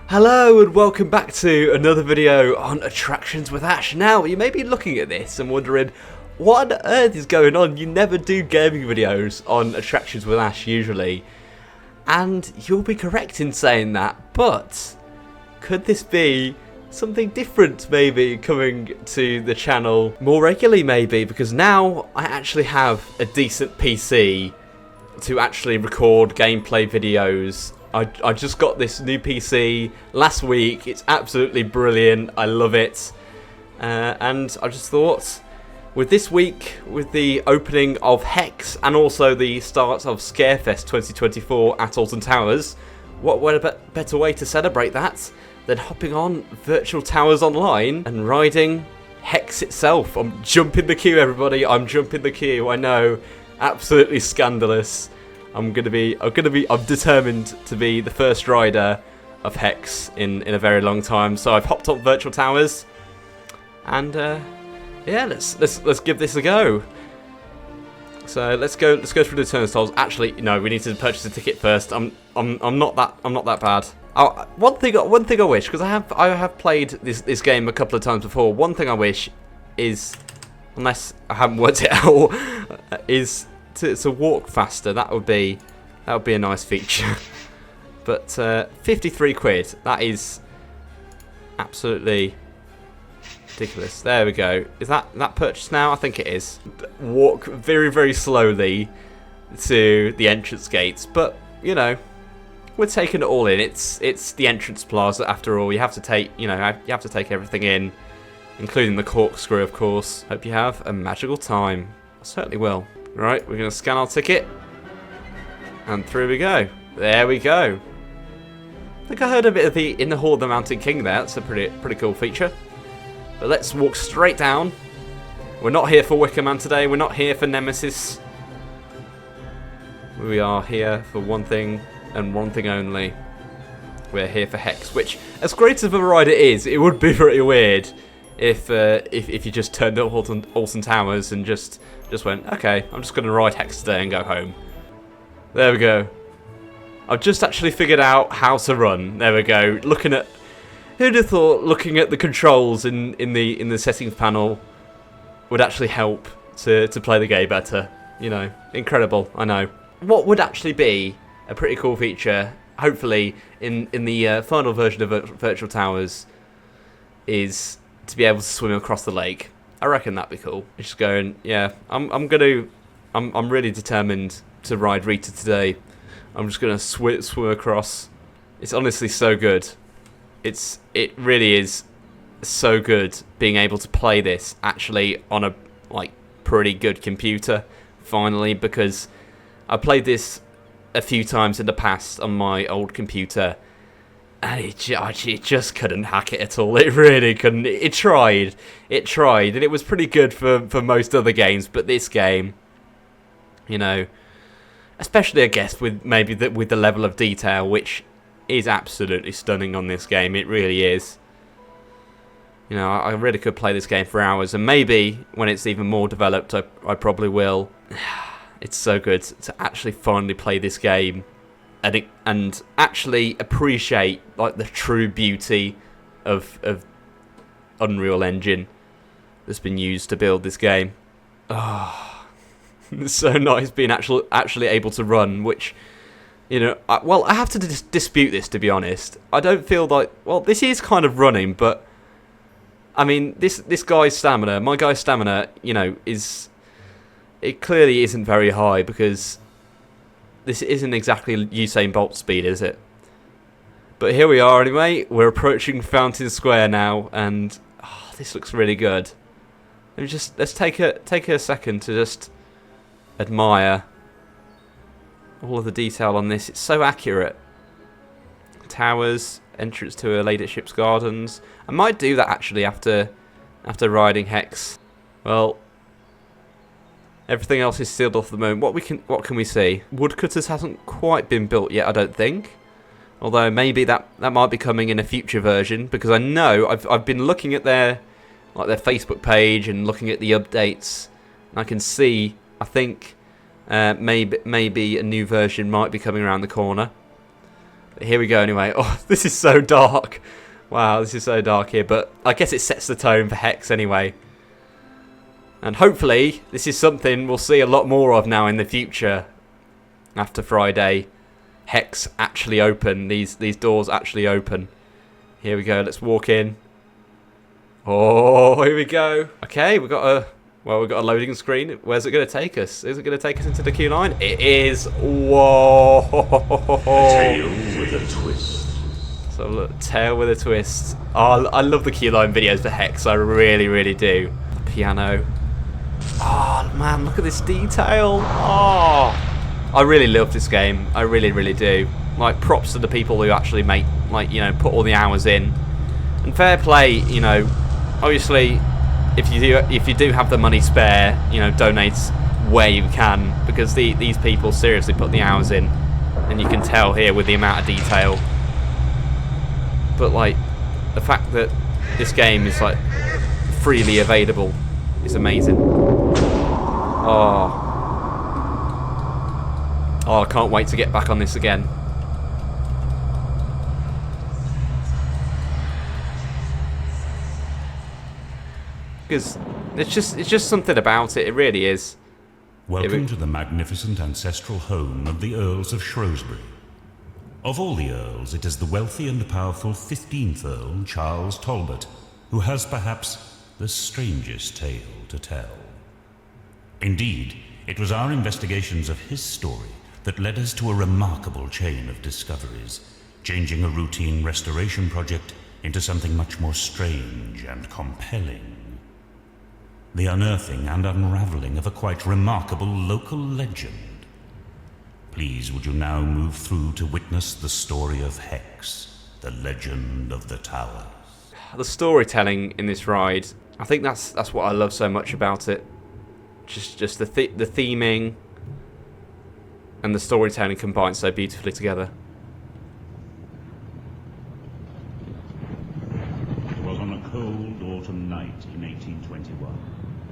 Hello and welcome back to another video on Attractions with Ash. Now, you may be looking at this and wondering, what on earth is going on? You never do gaming videos on Attractions with Ash usually. And you'll be correct in saying that, but could this be something different maybe coming to the channel more regularly maybe? Because now I actually have a decent PC to actually record gameplay videos. I just got this new PC last week. It's absolutely brilliant. I love it. And I just thought, with this week, with the opening of Hex and also the start of Scarefest 2024 at Alton Towers, what better way to celebrate that than hopping on Virtual Towers Online and riding Hex itself. I'm jumping the queue, everybody. I'm jumping the queue. I know, absolutely scandalous. I'm determined to be the first rider of Hex in a very long time. So I've hopped on Virtual Towers, and yeah, let's give this a go. So let's go through the turnstiles. Actually, no, we need to purchase a ticket first. I'm not that bad. Oh, one thing I wish, because I have played this game a couple of times before. One thing I wish is, unless I haven't worked it out, is to walk faster. That would be a nice feature. But 53 quid. That is absolutely ridiculous. There we go. Is that purchased now? I think it is. Walk very, very slowly to the entrance gates, but you know, we're taking it all in. It's the entrance plaza after all. You have to take everything in, including the corkscrew, of course. Hope you have a magical time. I certainly will. Right, we're going to scan our ticket, and through we go. There we go. I think I heard a bit of the In the Hall of the Mountain King there. That's a pretty cool feature. But let's walk straight down. We're not here for Wicker Man today. We're not here for Nemesis. We are here for one thing and one thing only. We're here for Hex, which, as great of a ride it is, it would be pretty weird if you just turned up Alton Towers and just went, okay, I'm just going to ride Hex today and go home. There we go. I've just actually figured out how to run. There we go. Who'd have thought looking at the controls in the settings panel would actually help to play the game better. You know, incredible. I know. What would actually be a pretty cool feature, hopefully in the final version of Virtual Towers, is to be able to swim across the lake. I reckon that'd be cool. Just going, yeah, I'm really determined to ride Rita today. I'm just gonna swim across. It's honestly so good. It really is so good being able to play this actually on a pretty good computer finally, because I played this a few times in the past on my old computer, and it just couldn't hack it at all. It really couldn't. It tried, and it was pretty good for most other games. But this game, you know, especially I guess with the level of detail, which is absolutely stunning on this game. It really is. You know, I really could play this game for hours, and maybe when it's even more developed, I probably will. It's so good to actually finally play this game. And actually appreciate the true beauty of Unreal Engine that's been used to build this game. Oh, it's so nice being actually able to run, which, you know, I have to dispute this, to be honest. I don't feel like, well, this is kind of running, but I mean, this guy's stamina, my guy's stamina, you know, it clearly isn't very high, because this isn't exactly Usain Bolt speed, is it? But here we are anyway. We're approaching Fountain Square now, and this looks really good. Let's take a second to just admire all of the detail on this. It's so accurate. Towers, entrance to a Ladyship's Gardens. I might do that actually after riding Hex. Well, everything else is sealed off at the moment. What can we see? Woodcutters hasn't quite been built yet, I don't think. Although maybe that might be coming in a future version, because I know I've been looking at their Facebook page and looking at the updates, and I can see, I think maybe a new version might be coming around the corner. Here we go anyway. Oh, this is so dark. Wow, this is so dark here. But I guess it sets the tone for Hex anyway. And hopefully, this is something we'll see a lot more of now in the future. After Friday, Hex actually open. These doors actually open. Here we go. Let's walk in. Oh, here we go. Okay, we've got a loading screen. Where's it going to take us? Is it going to take us into the queue line? It is. Whoa. Tail with a twist. So look, tail with a twist. Oh, I love the queue line videos for Hex. I really, really do. The piano. Oh man, look at this detail. Oh. I really love this game. I really, really do. Like, props to the people who actually make, like, you know, put all the hours in. And fair play, you know. Obviously, if you do have the money spare, you know, donate where you can, because these people seriously put the hours in, and you can tell here with the amount of detail. But like, the fact that this game is like freely available is amazing. Oh, I can't wait to get back on this again. Because it's just something about it. It really is. Welcome to the magnificent ancestral home of the Earls of Shrewsbury. Of all the Earls, it is the wealthy and powerful 15th Earl, Charles Talbot, who has perhaps the strangest tale to tell. Indeed, it was our investigations of his story that led us to a remarkable chain of discoveries, changing a routine restoration project into something much more strange and compelling. The unearthing and unraveling of a quite remarkable local legend. Please, would you now move through to witness the story of Hex, the legend of the Towers. The storytelling in this ride, I think that's what I love so much about it. Just the theming and the storytelling combined so beautifully together. It was on a cold autumn night in 1821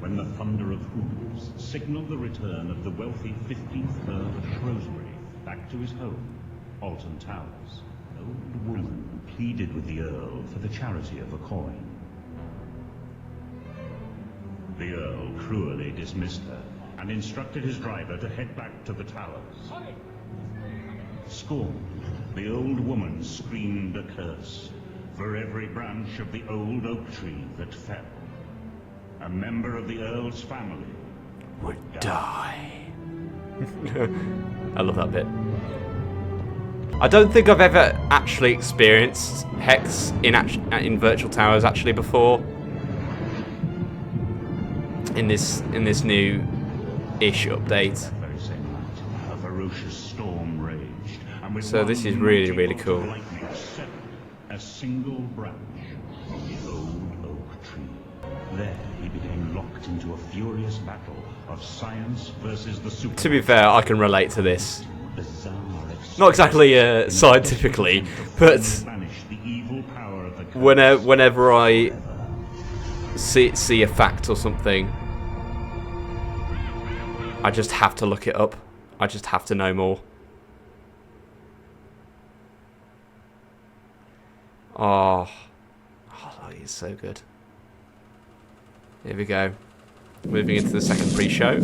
when the thunder of hooves signaled the return of the wealthy 15th Earl of Shrewsbury back to his home, Alton Towers. An old woman pleaded with the Earl for the charity of a coin. The Earl cruelly dismissed her and instructed his driver to head back to the Towers. Scorned, the old woman screamed a curse for every branch of the old oak tree that fell. A member of the Earl's family would die. I love that bit. I don't think I've ever actually experienced Hex in Virtual Towers actually before. In this new-ish update. That very same night, a ferocious storm raged, and with So this is really, really cool. A single branch from the old oak tree. There he became locked into a furious battle of science versus the super. To be fair, I can relate to this. Not exactly scientifically, but whenever I see a fact or something, I just have to look it up. I just have to know more. Oh, he's so good. Here we go. Moving into the second pre-show.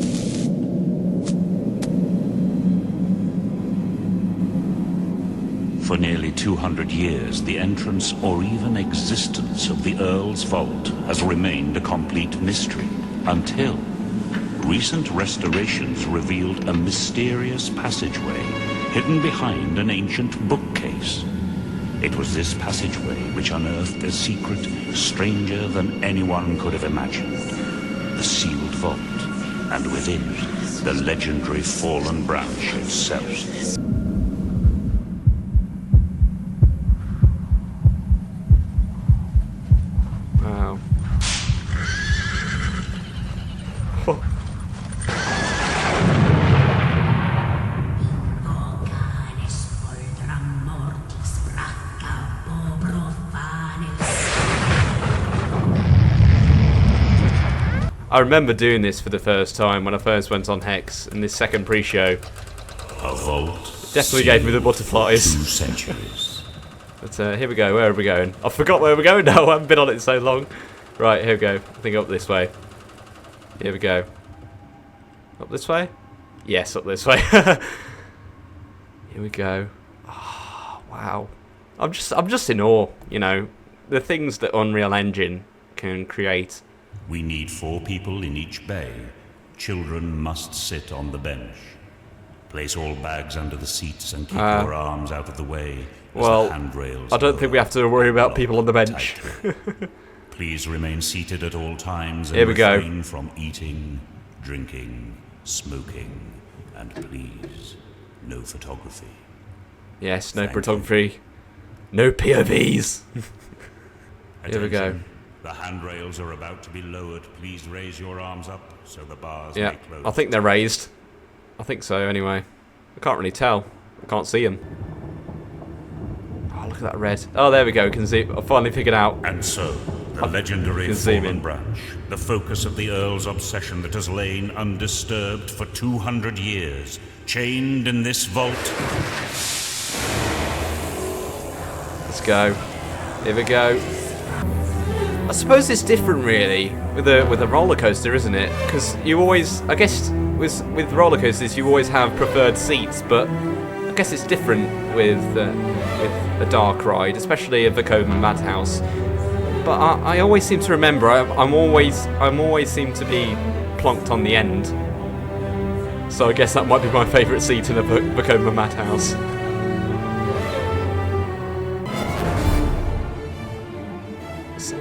For nearly 200 years, the entrance or even existence of the Earl's Vault has remained a complete mystery, until recent restorations revealed a mysterious passageway hidden behind an ancient bookcase. It was this passageway which unearthed a secret stranger than anyone could have imagined. The sealed vault, and within, the legendary fallen branch itself. Wow. I remember doing this for the first time when I first went on Hex in this second pre-show. A vault Definitely gave me the butterflies. 2 centuries. But here we go. Where are we going? I forgot where we're going now. I haven't been on it so long. Right, here we go. I think up this way. Here we go. Up this way? Yes, up this way. Here we go. Oh, wow. I'm just in awe, you know. The things that Unreal Engine can create. We need 4 people in each bay. Children must sit on the bench. Place all bags under the seats and keep your arms out of the way. Well, the handrails I don't think we have to worry about people on the bench. Please remain seated at all times and Here we go. refrain from eating, drinking, smoking, and please, no photography. Yes, no Thank you. photography. No POVs. Here we go. Attention. The handrails are about to be lowered. Please raise your arms up so the bars Yeah, may close. I think they're raised. I think so, anyway. I can't really tell. I can't see them. Oh, look at that red. Oh, there we go. Can see. I finally figured out. And so, the legendary can zoom Fallen in. Branch, the focus of the Earl's obsession that has lain undisturbed for 200 years, chained in this vault. Let's go. Here we go. I suppose it's different, really, with a roller coaster, isn't it? Because you always, I guess, with roller coasters, you always have preferred seats, but I guess it's different with a dark ride, especially a Vekoma Madhouse. But I always seem to remember, I'm always seem to be plonked on the end. So I guess that might be my favourite seat in a Vekoma Madhouse.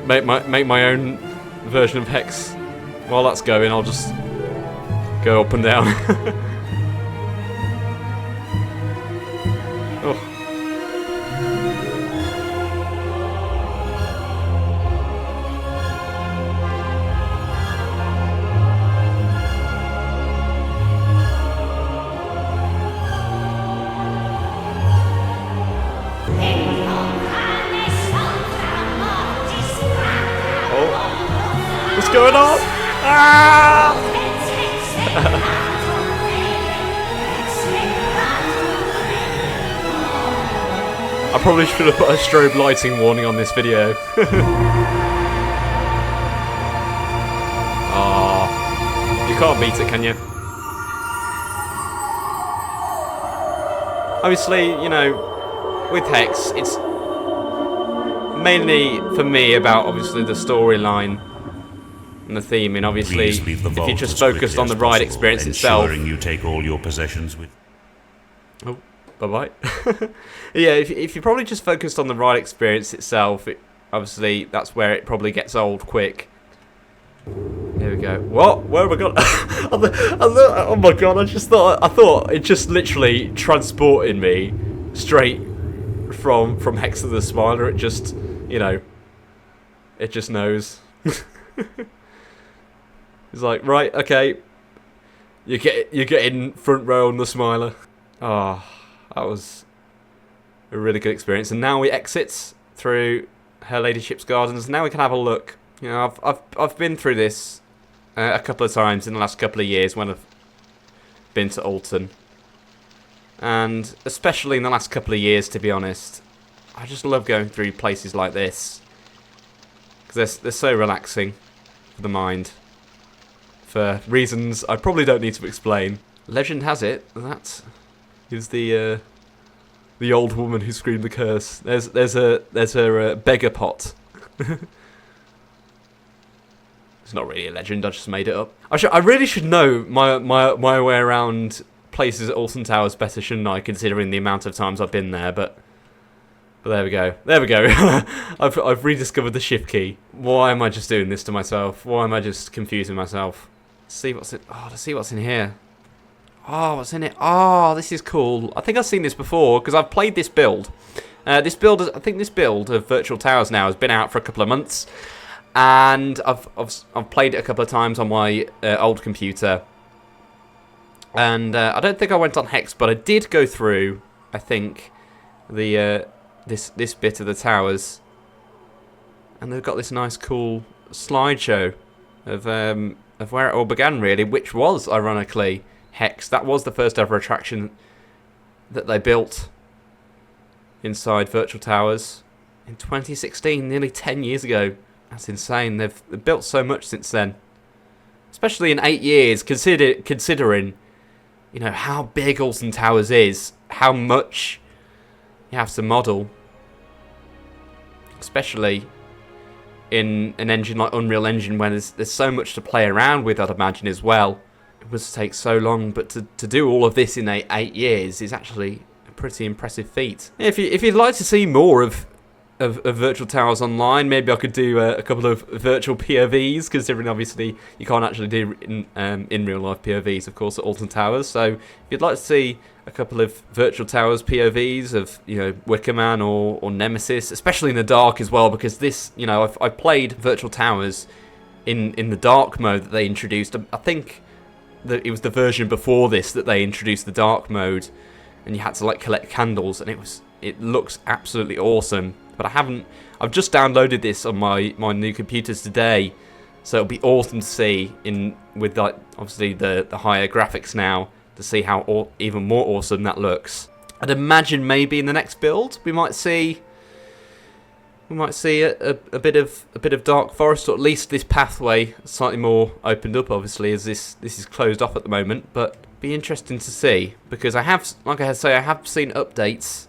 Make my own version of Hex. While that's going, I'll just go up and down. Oh. What's going on? Ah! I probably should have put a strobe lighting warning on this video. You can't beat it, can you? Obviously, you know, with Hex, it's mainly for me about obviously the storyline and the theme, and obviously Please leave the if vault you just as focused quickly on the as ride possible, experience itself. ensuring you take all your possessions with. Oh, bye bye. Yeah, if you probably just focused on the ride experience itself, obviously that's where it probably gets old quick. Here we go. What? Where have I gone? Oh my god! I thought it just literally transported me straight from Hex to the Smiler. It just, you know, it just knows. It's like, right, okay, you get in front row on the Smiler. Oh, that was a really good experience. And now we exit through Her Ladyship's Gardens. Now we can have a look. You know, I've been through this a couple of times in the last couple of years when I've been to Alton, and especially in the last couple of years, to be honest, I just love going through places like this because they're so relaxing for the mind, for reasons I probably don't need to explain. Legend has it that is the old woman who screamed the curse. There's her beggar pot. It's not really a legend, I just made it up. I really should know my way around places at Alton Towers better, shouldn't I, considering the amount of times I've been there, but there we go. There we go. I've rediscovered the shift key. Why am I just doing this to myself? Why am I just confusing myself? Let's see what's in here. Oh, what's in it? Oh, this is cool. I think I've seen this before, because I've played this build. I think this build of Virtual Towers now has been out for a couple of months. And I've played it a couple of times on my old computer, and I don't think I went on Hex, but I did go through, I think, the this bit of the towers, and they've got this nice, cool slideshow of where it all began, really, which was ironically Hex. That was the first ever attraction that they built inside Virtual Towers in 2016, nearly 10 years ago. That's insane. They've built so much since then, especially in 8 years. Considering, you know, how big Alton Towers is, how much you have to model, especially in an engine like Unreal Engine, where there's so much to play around with, I'd imagine, as well. It must take so long, but to do all of this in 8 years is actually a pretty impressive feat. If you'd like to see more of Virtual Towers online, maybe I could do a couple of virtual POVs, considering obviously you can't actually do in real life POVs, of course, at Alton Towers. So if you'd like to see a couple of Virtual Towers POVs of, you know, Wickerman or Nemesis, especially in the dark as well, because this, you know, I've played Virtual Towers in the dark mode that they introduced. I think that it was the version before this that they introduced the dark mode, and you had to like collect candles, and it looks absolutely awesome. But I've just downloaded this on my new computers today, so it'll be awesome to see with like obviously the higher graphics now, to see how even more awesome that looks. I'd imagine maybe in the next build we might see a bit of Dark Forest, or at least this pathway slightly more opened up, obviously, as this is closed off at the moment. But be interesting to see, because I have seen updates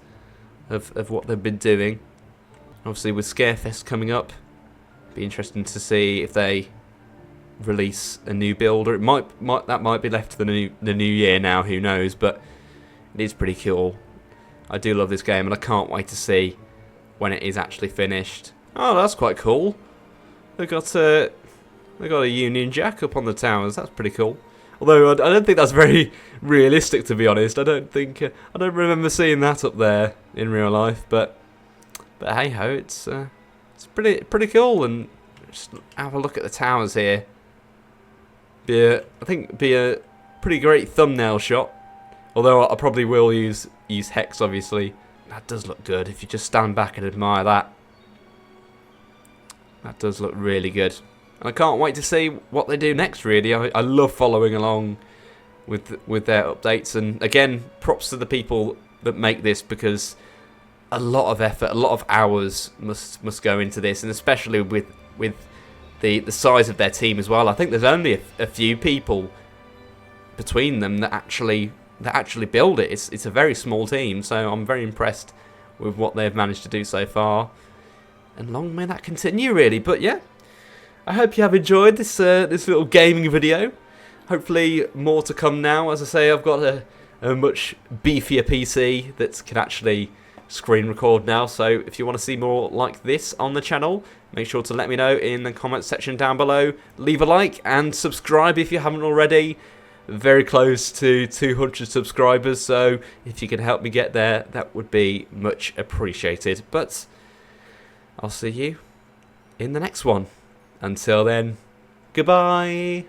of what they've been doing. Obviously, with Scarefest coming up, be interesting to see if they release a new build, or it might be left to the new year now. Who knows? But it is pretty cool. I do love this game, and I can't wait to see when it is actually finished. Oh, that's quite cool. They got a Union Jack up on the towers. That's pretty cool. Although I don't think that's very realistic, to be honest. I don't remember seeing that up there in real life. But hey ho, it's pretty cool. And just have a look at the towers here. I think be a pretty great thumbnail shot. Although I probably will use Hex, obviously. That does look good if you just stand back and admire that. That does look really good. And I can't wait to see what they do next, really. I love following along with their updates. And again, props to the people that make this, because a lot of effort, a lot of hours must go into this, and especially with the size of their team as well. I think there's only a few people between them that actually build it. It's a very small team, so I'm very impressed with what they've managed to do so far, and long may that continue, really. But yeah, I hope you have enjoyed this little gaming video. Hopefully more to come now. As I say, I've got a much beefier PC that can actually screen record now, so if you want to see more like this on the channel, make sure to let me know in the comments section down below. Leave a like and subscribe if you haven't already. Very close to 200 subscribers, so if you can help me get there, that would be much appreciated. But I'll see you in the next one. Until then, goodbye.